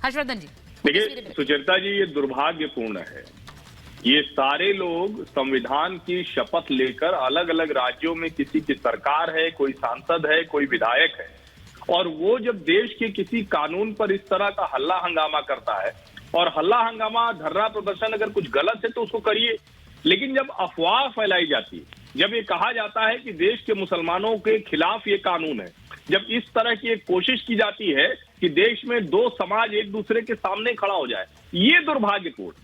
हर्षवर्धन जी। देखिए सुचरिता जी, ये दुर्भाग्यपूर्ण है। ये सारे लोग संविधान की शपथ लेकर अलग अलग राज्यों में, किसी की सरकार है, कोई सांसद है, कोई विधायक है, और वो जब देश के किसी कानून पर इस तरह का हल्ला हंगामा करता है, और हल्ला हंगामा, धरना प्रदर्शन अगर कुछ गलत है तो उसको करिए, लेकिन जब अफवाह फैलाई जाती है, जब ये कहा जाता है कि देश के मुसलमानों के खिलाफ ये कानून है, जब इस तरह की एक कोशिश की जाती है कि देश में दो समाज एक दूसरे के सामने खड़ा हो जाए, ये दुर्भाग्यपूर्ण।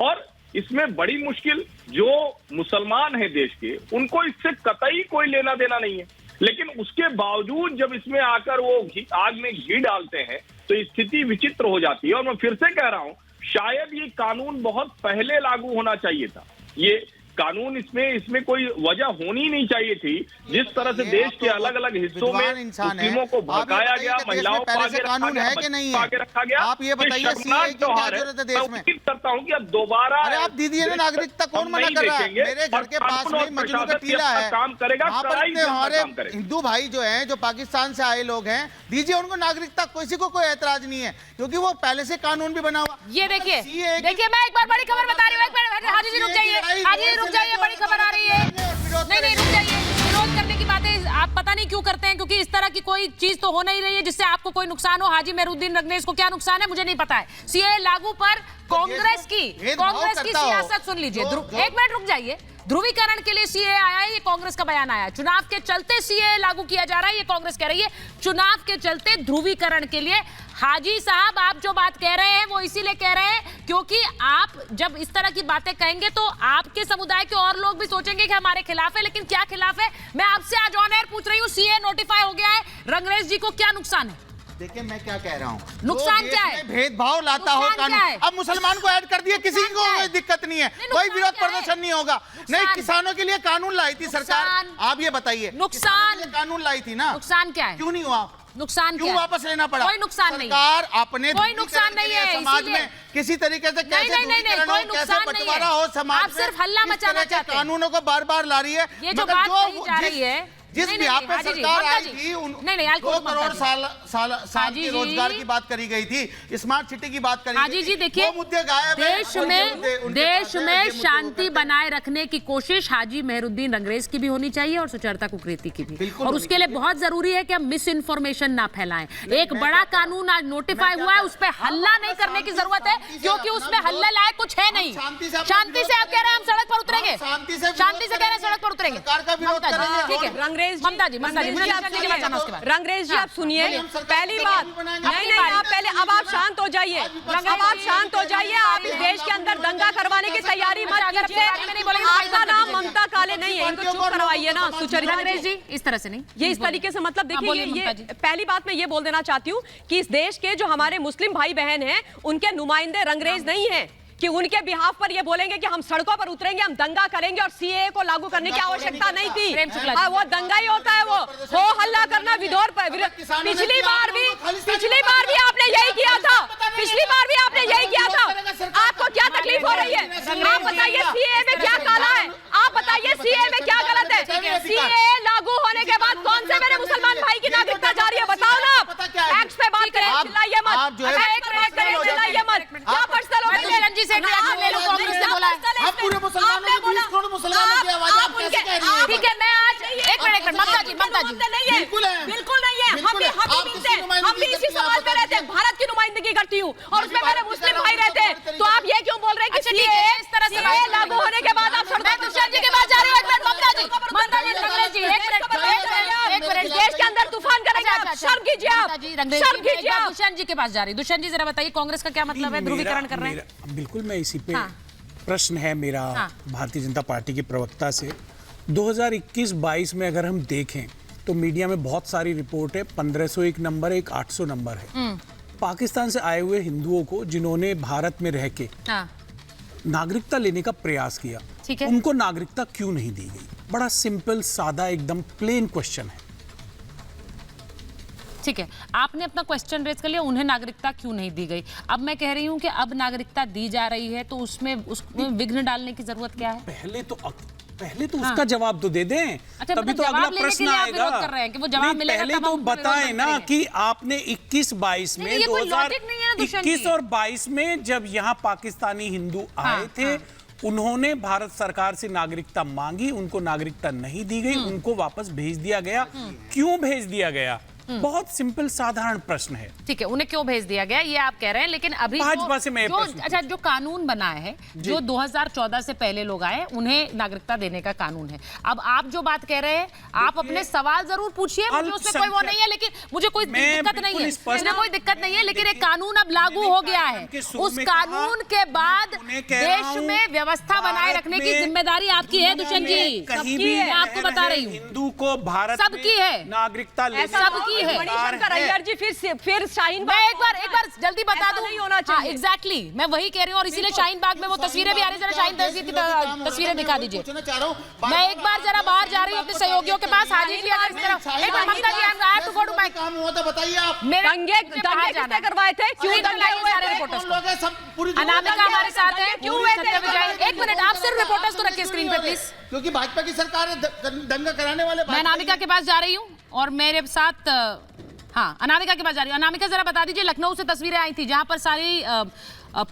और इसमें बड़ी मुश्किल, जो मुसलमान है देश के, उनको इससे कतई कोई लेना देना नहीं है, लेकिन उसके बावजूद जब इसमें आकर वो आग में घी डालते हैं तो स्थिति विचित्र हो जाती है। और मैं फिर से कह रहा हूं, शायद ये कानून बहुत पहले लागू होना चाहिए था। ये कानून इसमें कोई वजह होनी नहीं चाहिए थी। जिस तरह से देश के अलग अलग हिस्सों में मुस्लिमों को भड़काया गया, महिलाओं को आगे रखा गया, आप ये बताइए सीएए की क्या जरूरत है देश में? उम्मीद करता हूं कि अब दोबारा, अरे आप दीदी ने नागरिकता कौन मना कर रहा है? मेरे घर के पास में मजनू का टीला है, काम करेगा, हमारे हिंदू भाई जो हैं, जो पाकिस्तान से आए लोग हैं, दीजिए उनको नागरिकता, किसी को कोई ऐतराज नहीं है, क्योंकि वो पहले से कानून भी बना हुआ। ये देखिए मैं एक बार बड़ी खबर बता रही हूँ, हाजी जी रुक जाइए, हाजी जी रुक जाइए, बड़ी खबर आ रही है। नहीं रुक जाइए, विरोध करने की बातें आप पता नहीं क्यों करते हैं, क्योंकि इस तरह की कोई चीज तो हो नहीं रही है जिससे आपको कोई नुकसान हो। हाजी मेहरुद्दीन रंगरेज को क्या नुकसान है मुझे नहीं पता है। सीएए लागू पर कांग्रेस की सियासत सुन लीजिए। एक मिनट रुक जाइए। ध्रुवीकरण के लिए सीएए आया है, ये कांग्रेस का बयान आया है। चुनाव के चलते सीएए लागू किया जा रहा है, ये कांग्रेस कह रही है। चुनाव के चलते ध्रुवीकरण के लिए हाजी साहब आप जो बात कह रहे हैं वो इसीलिए कह रहे हैं क्योंकि आप जब इस तरह की बातें कहेंगे तो आपके समुदाय के और लोग भी सोचेंगे कि हमारे खिलाफ है। लेकिन क्या खिलाफ है? मैं आपसे आज ऑन एयर पूछ रही हूँ, सीएए नोटिफाई हो गया है, रंगरेज जी को क्या नुकसान है? देखिए मैं क्या कह रहा हूँ, नुकसान क्या है? भेदभाव लाता हो कानून। अब मुसलमान को ऐड कर दिया, किसी को कोई दिक्कत नहीं है, कोई विरोध प्रदर्शन नहीं होगा। नहीं, किसानों के लिए कानून लाई थी सरकार, आप ये बताइए। नुकसान कानून लाई थी ना, नुकसान क्या है? क्यों नहीं हुआ? नुकसान क्यों वापस लेना पड़ा? कोई नुकसान नहीं, सरकार अपने कोई नुकसान नहीं है समाज में किसी तरीके से कैसे आप सिर्फ हल्ला मचाना चाहते हैं। कानूनों को बार बार ला रही है। ये जो बात कही जा रही है, जिस बिहार पे सरकार आई थी, 2 करोड़ साल की रोजगार की बात करी गई थी, स्मार्ट सिटी की बात करी गई थी। देखिए वो मुद्दे गायब हैं। देश में शांति बनाए रखने की कोशिश हाजी मेहरुद्दीन रंगरेज की भी होनी चाहिए और सुचरिता कुकरेती की भी, और उसके लिए बहुत जरूरी है कि हम मिस इन्फॉर्मेशन ना फैलाएं। एक बड़ा कानून आज नोटिफाई हुआ है, उस पर हल्ला नहीं करने की जरूरत है क्योंकि उसमें हल्ला लायक कुछ है नहीं। शांति से आप कह रहे हैं हम सड़क पर उतरेंगे, शांति से कह रहे हैं सड़क पर उतरेंगे। ठीक है ममता जी, रंगरेज जी आप सुनिए, पहली बात नहीं आप पहले अब आप शांत हो जाइए, अब आप शांत हो जाइए। आप इस देश के अंदर दंगा करवाने की तैयारी मत कीजिए। आपका नाम ममता काले नहीं है, इनको चुप करवाइए ना। सुचरिता रंगरेज जी इस तरह से नहीं, ये इस तरीके से मतलब देखिए, ये पहली बात मैं ये बोल देना चाहती हूँ कि इस देश के जो हमारे मुस्लिम भाई बहन हैं उनके नुमाइंदे रंगरेज नहीं है कि उनके बिहाफ पर ये बोलेंगे कि हम सड़कों पर उतरेंगे, हम दंगा करेंगे और सीएए को लागू करने की आवश्यकता नहीं थी। वो दंगा ही होता है, वो हो हल्ला करना विरोध पर। पिछली बार भी आपने यही किया था, पिछली बार भी आपने यही किया था। आपको क्या तकलीफ हो रही है? आप बताइए सीएए में क्या काला है, आप बताइए सीएए में क्या गलत है? सीएए लागू होने के बाद कौन से मेरे मुसलमान भाई की नागरिकता जा रही है? बताओ ना, फैक्ट्स पे बात करें, चिल्लाइए मत, चिल्लाइए मत। क्या पर्सनल ओपिनियन जी से कांग्रेस ने बोला है, आप पूरे मुसलमानों की मुसलमानों की आवाज आप कैसे कह रही हैं? ठीक है, मैं आज एक मिनट ममता जी बिल्कुल नहीं है, हम भी इसी समाज में रहते हैं, भारत की नुमाइंदगी करती हूँ और उसमें मेरे मुस्लिम भाई रहते हैं। तो आप ये क्यों बोल रहे हैं कि सीएए इस तरह से लागू होने के बाद आप दुष्यंत जी के पास जा रही हूँ। ममता जी रंगरेज जी एक मिनट, देश के अंदर तूफान करेंगे, शर्म कीजिए आप, शर्म कीजिए आप। दुष्यंत जी के पास जा रही। दुष्यंत जी जरा बताइए कांग्रेस का क्या मतलब है, ध्रुवीकरण कर रहे हैं? बिल्कुल, मैं इसी पे प्रश्न है मेरा भारतीय जनता पार्टी के प्रवक्ता से। 2021-22 में अगर हम देखें तो मीडिया में बहुत सारी रिपोर्ट है, 1501 नंबर है, एक 800 नंबर है। पाकिस्तान से आए हुए हिंदुओं को जिन्होंने भारत में रह के नागरिकता लेने का प्रयास किया, उनको नागरिकता क्यों नहीं दी गई? बड़ा सिंपल, सादा, एकदम प्लेन क्वेश्चन है। ठीक है, आपने अपना क्वेश्चन रेज कर लिया, उन्हें नागरिकता क्यों नहीं दी गई। अब मैं कह रही हूं कि अब नागरिकता दी जा रही है तो उसमें विघ्न डालने की जरूरत क्या है? पहले तो पहले तो उसका जवाब तो दे दें, अच्छा, तभी तो जवाब अगला लेने के प्रश्न लिए आप आएगा। विरोध कर रहे हैं कि वो जवाब मिलेगा पहले तब तो हम विरोध बताएं ना करेंगे। कि आपने 21-22 में, ये कोई logic नहीं है ना दुष्यंत जी। 2021 और 22 में जब यहाँ पाकिस्तानी हिंदू आए थे, उन्होंने भारत सरकार से नागरिकता मांगी, उनको नागरिकता नहीं दी गई, उनको वापस भेज दिया गया। क्यों भेज दिया गया? बहुत सिंपल साधारण प्रश्न है। ठीक है, उन्हें क्यों भेज दिया गया ये आप कह रहे हैं, लेकिन अभी भाजपा से मैं अच्छा, जो कानून बना है, जो 2014 से पहले लोग आए उन्हें नागरिकता देने का कानून है। अब आप जो बात कह रहे हैं, आप अपने सवाल जरूर पूछिए, मुझे उसमें कोई वो नहीं है, लेकिन मुझे कोई दिक्कत नहीं है, मुझे कोई दिक्कत नहीं है, लेकिन एक कानून अब लागू हो गया है। उस कानून के बाद देश में व्यवस्था बनाए रखने की जिम्मेदारी आपकी है दुष्यंत जी, कहीं भी मैं आपको बता रही हूँ, हिंदू को भारत सबकी है, नागरिकता सबकी है। मणिशंकर अय्यर जी फिर शाहीन मैं एक बार जल्दी बता दूं, नहीं होना चाहिए। एग्जैक्टली मैं वही कह रही हूँ, और इसीलिए शाहीन बाग में वो तस्वीरें भी आ रही है, जरा शाहीन की तस्वीरें दिखा दीजिए। मैं एक बार जरा बाहर जा रही हूँ अपने सहयोगियों के पास, हाजी जी अगर इस तरह एक बार Mamata ji I have to go to my काम हुआ था, बताइए आप। दंगे किसने करवाए थे? क्यों दंगे हुए सारे रिपोर्टर्स लोग हैं, सब पूरी अनामिका हमारे साथ है, क्यों हुए थे? एक मिनट, आप सिर्फ रिपोर्टर्स को रखिए स्क्रीन पे प्लीज। क्योंकि भाजपा की सरकार है, दंगा कराने वाले मैं अनामिका के पास जा रही हूँ और मेरे साथ अनामिका के पास जा रही हूँ। अनामिका जरा बता दीजिए, लखनऊ से तस्वीरें आई थी जहां पर सारी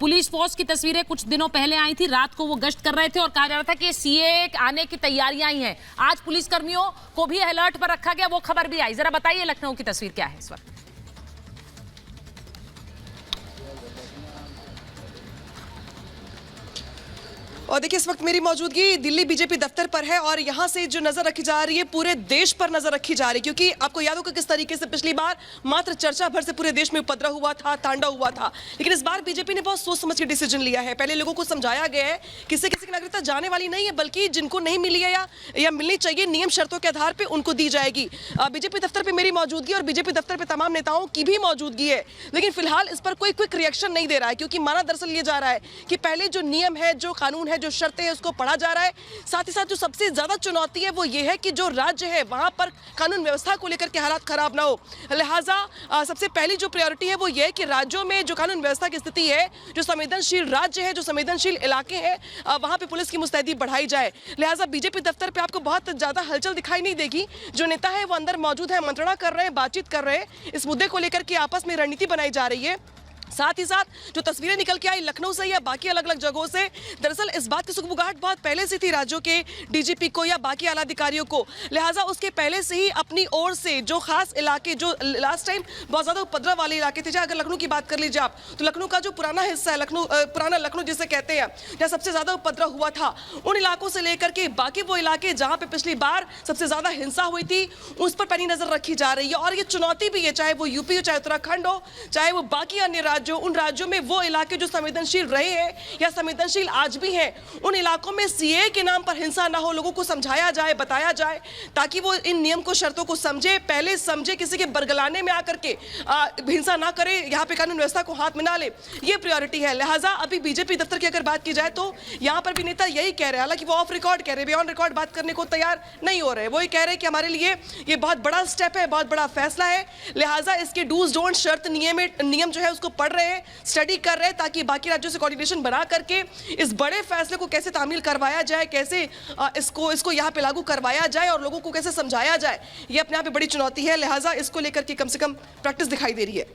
पुलिस फोर्स की तस्वीरें कुछ दिनों पहले आई थी, रात को वो गश्त कर रहे थे और कहा जा रहा था कि सीए आने की तैयारियां ही हैं। आज पुलिस कर्मियों को भी अलर्ट पर रखा गया, वो खबर भी आई। जरा बताइए लखनऊ की तस्वीर क्या है इस वक्त? और देखिए, इस वक्त मेरी मौजूदगी दिल्ली बीजेपी दफ्तर पर है और यहां से जो नजर रखी जा रही है, पूरे देश पर नजर रखी जा रही है, क्योंकि आपको याद होगा किस तरीके से पिछली बार मात्र चर्चा भर से पूरे देश में उपद्रव हुआ था, तांडव हुआ था, लेकिन इस बार बीजेपी ने बहुत सोच समझ के डिसीजन लिया है। पहले लोगों को समझाया गया है किसी किसी की नागरिकता जाने वाली नहीं है, बल्कि जिनको नहीं मिली है या मिलनी चाहिए नियम शर्तों के आधार पर उनको दी जाएगी। बीजेपी दफ्तर पर मेरी मौजूदगी और बीजेपी दफ्तर पर तमाम नेताओं की भी मौजूदगी है, लेकिन फिलहाल इस पर कोई क्विक रिएक्शन नहीं दे रहा है, क्योंकि माना दरअसल ये जा रहा है कि पहले जो नियम है, जो कानून है, जो शर्तें हैं, उसको पढ़ा जा रहा है। साथ ही साथ जो सबसे ज्यादा चुनौती है वो ये है कि जो राज्य है वहां पर कानून व्यवस्था को लेकर के हालात खराब ना हो। लिहाजा सबसे पहली जो प्रायोरिटी है वो ये है कि राज्यों में जो कानून व्यवस्था की स्थिति है, जो संवेदनशील राज्य है, जो संवेदनशील इलाके हैं, वहां पे पुलिस की मुस्तैदी बढ़ाई जाए। लिहाजा बीजेपी दफ्तर पे आपको बहुत ज्यादा हलचल दिखाई नहीं देगी। जो नेता है वो अंदर मौजूद है, मंत्रणा कर रहे हैं, बातचीत कर रहे हैं, इस मुद्दे को लेकर के आपस में रणनीति बनाई जा रही है। साथ ही साथ जो तस्वीरें निकल के आई लखनऊ से या बाकी अलग अलग जगहों से, दरअसल इस बात की सुगबुगाहट बहुत पहले से थी राज्यों के डीजीपी को या बाकी आला अधिकारियों को। लिहाजा उसके पहले से ही अपनी ओर से जो खास इलाके, जो लास्ट टाइम बहुत ज्यादा उपद्रव वाले इलाके थे, अगर लखनऊ की बात कर लीजिए आप, तो लखनऊ का जो पुराना हिस्सा है, लखनऊ पुराना लखनऊ जिसे कहते हैं, जहाँ सबसे ज्यादा उपद्रव हुआ था, उन इलाकों से लेकर के बाकी वो इलाके जहाँ पे पिछली बार सबसे ज्यादा हिंसा हुई थी, उस पर पैनी नजर रखी जा रही है। और ये चुनौती भी है, चाहे वो यूपी हो, चाहे उत्तराखंड हो, चाहे वो बाकी अन्य राज्यों, उन राज्यों में वो इलाके जो संवेदनशील रहे हैं या संवेदनशील आज भी हैं, उन इलाकों में सीए के नाम पर हिंसा ना हो, लोगों को समझाया जाए, बताया जाए, ताकि वो इन नियम को, शर्तों को समझे, पहले समझे, किसी के बरगलाने में आकर के हिंसा ना करे, यहाँ पे कानून व्यवस्था को हाथ में ना ले। ये प्रायोरिटी है। लिहाजा अभी बीजेपी दफ्तर की अगर बात की जाए तो यहाँ पर भी नेता यही कह रहे हैं, हालांकि वो ऑफ रिकॉर्ड कह रहे हैं, बियॉन्ड रिकॉर्ड बात करने को तैयार नहीं हो रहे। वो ये कह रहे हैं कि हमारे लिए ये बहुत बड़ा स्टेप है, बहुत बड़ा फैसला है, लिहाजा इसके डूज डोंट शर्त नियम जो है उसको पढ़ रहे हैं, स्टडी कर रहे हैं, ताकि बाकी राज्यों से कोऑर्डिनेशन बना करके इस बड़े फैसले को कैसे तामील करवाया जाए, कैसे इसको यहाँ पे लागू करवाया जाए और लोगों को कैसे समझाया जाए, ये अपने आप में बड़ी चुनौती है। लिहाजा इसको लेकर के कम से कम प्रैक्टिस दिखाई दे रही है।